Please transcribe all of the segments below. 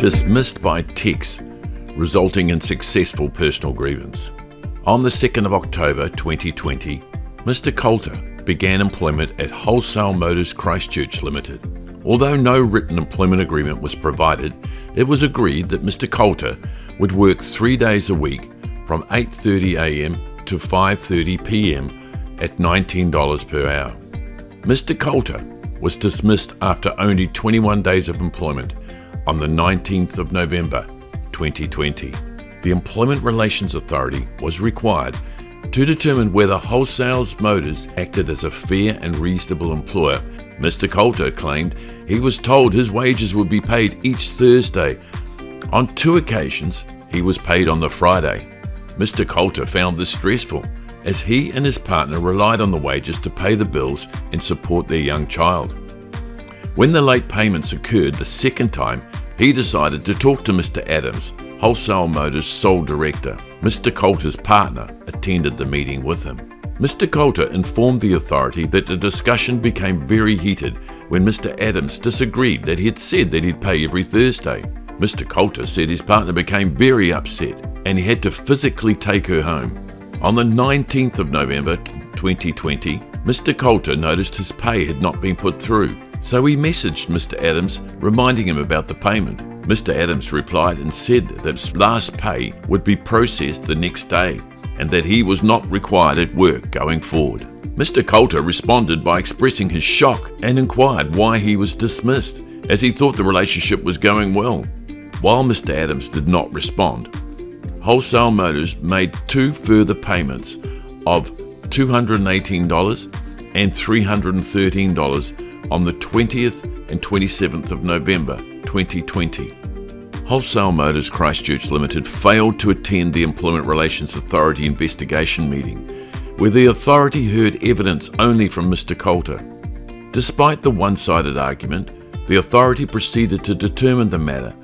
Dismissed by text, resulting in successful personal grievance. On the 2nd of October 2020, Mr. Coulter began employment at Wholesale Motors Christchurch Limited. Although no written employment agreement was provided, it was agreed that Mr. Coulter would work 3 days a week from 8:30 a.m. to 5:30 p.m. at $19 per hour. Mr. Coulter was dismissed after only 21 days of employment on the 19th of November 2020. The Employment Relations Authority was required to determine whether Wholesale Motors acted as a fair and reasonable employer. Mr. Coulter claimed he was told his wages would be paid each Thursday. On 2 occasions, he was paid on the Friday. Mr. Coulter found this stressful, as he and his partner relied on the wages to pay the bills and support their young child. When the late payments occurred the second time, he decided to talk to Mr. Adams, Wholesale Motors' sole director. Mr. Coulter's partner attended the meeting with him. Mr. Coulter informed the authority that the discussion became very heated when Mr. Adams disagreed that he had said that he'd pay every Thursday. Mr. Coulter said his partner became very upset and he had to physically take her home. On the 19th of November 2020, Mr. Coulter noticed his pay had not been put through, so he messaged Mr. Adams reminding him about the payment. Mr. Adams replied and said that his last pay would be processed the next day and that he was not required at work going forward. Mr. Coulter responded by expressing his shock and inquired why he was dismissed, as he thought the relationship was going well. While Mr. Adams did not respond, Wholesale Motors made 2 further payments of $218 and $313 on the 20th and 27th of November 2020. Wholesale Motors Christchurch Limited failed to attend the Employment Relations Authority investigation meeting, where the authority heard evidence only from Mr. Coulter. Despite the one-sided argument, the authority proceeded to determine the matter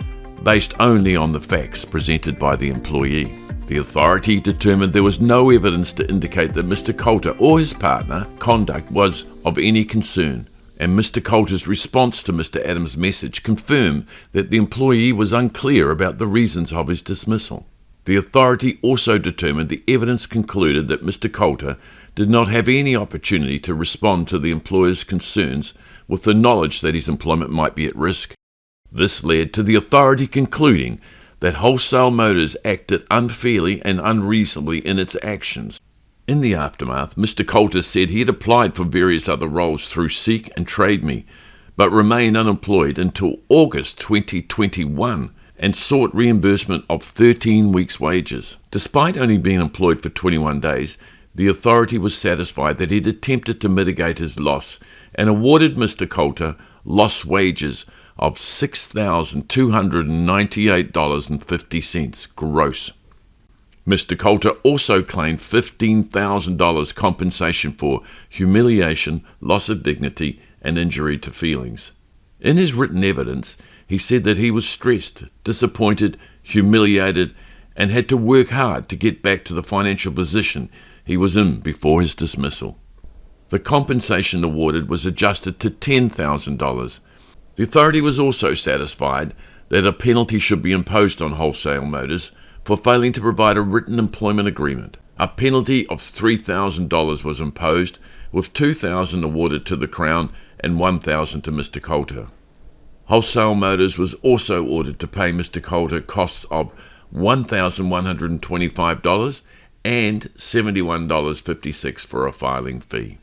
based only on the facts presented by the employee. The authority determined there was no evidence to indicate that Mr. Coulter or his partner conduct was of any concern, and Mr. Coulter's response to Mr. Adams' message confirmed that the employee was unclear about the reasons of his dismissal. The authority also determined the evidence concluded that Mr. Coulter did not have any opportunity to respond to the employer's concerns with the knowledge that his employment might be at risk. This led to the authority concluding that Wholesale Motors acted unfairly and unreasonably in its actions. In the aftermath, Mr. Coulter said he had applied for various other roles through Seek and TradeMe, but remained unemployed until August 2021 and sought reimbursement of 13 weeks' wages. Despite only being employed for 21 days, the authority was satisfied that he had attempted to mitigate his loss and awarded Mr. Coulter lost wages of $6,298.50 gross. Mr. Coulter also claimed $15,000 compensation for humiliation, loss of dignity, and injury to feelings. In his written evidence, he said that he was stressed, disappointed, humiliated, and had to work hard to get back to the financial position he was in before his dismissal. The compensation awarded was adjusted to $10,000. The authority was also satisfied that a penalty should be imposed on Wholesale Motors for failing to provide a written employment agreement. A penalty of $3,000 was imposed, with $2,000 awarded to the Crown and $1,000 to Mr. Coulter. Wholesale Motors was also ordered to pay Mr. Coulter costs of $1,125 and $71.56 for a filing fee.